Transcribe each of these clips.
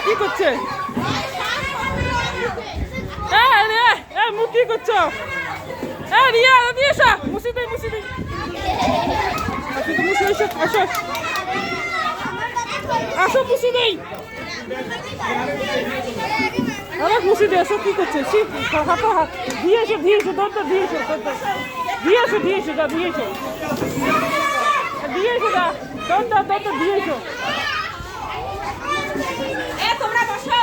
কি করছে? মুখ কি করছো? রিয়া দিয়ে আসা মুসি দেই মুসি দেই মুসি এসো আসো আসো মুসি দেই অনেক মুসি দিয়ে আসো কি করছে? হাতে হাত দিয়ে এসো দরটা দিয়ে এসো দিয়ে এসো দা দিয়ে এসো দা দরটা দিয়ে এসো। তোমরা বসো।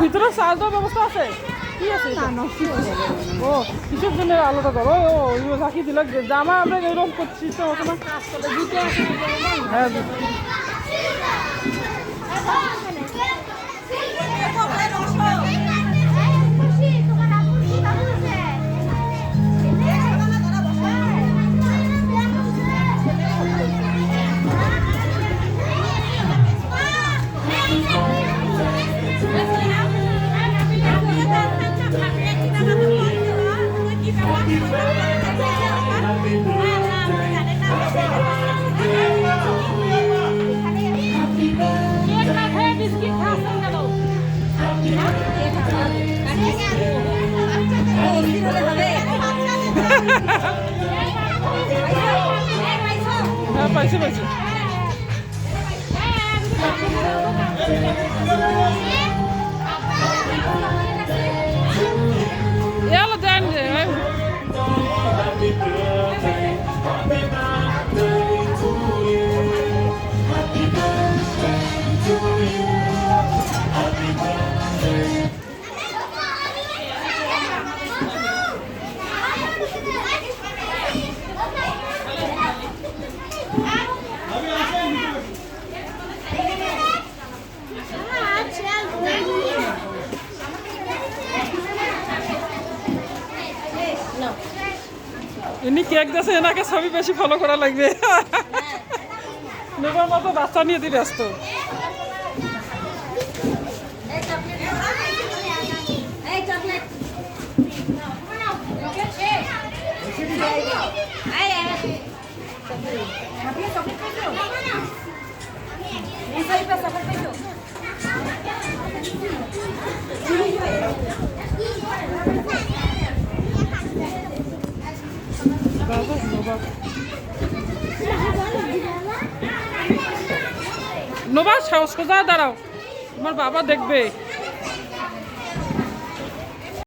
ভিতরে চাল দেওয়ার ব্যবস্থা আছে? কি আছে? ও কিসের জন্য আলাদা করো? ও রাখি দিল জামা আমরা এরকম করছি তো হ্যাঁ পাইছে এলো দেন ইনি কেক দিয়েছে, এনাকে ছবি বেশি ফলো করা লাগবে। নেবার মতো বাচ্চা নিয়ে দিয়ে ব্যস্ত। নোবা সাহস কোথায় দাঁড়াও, তোমার বাবা দেখবে।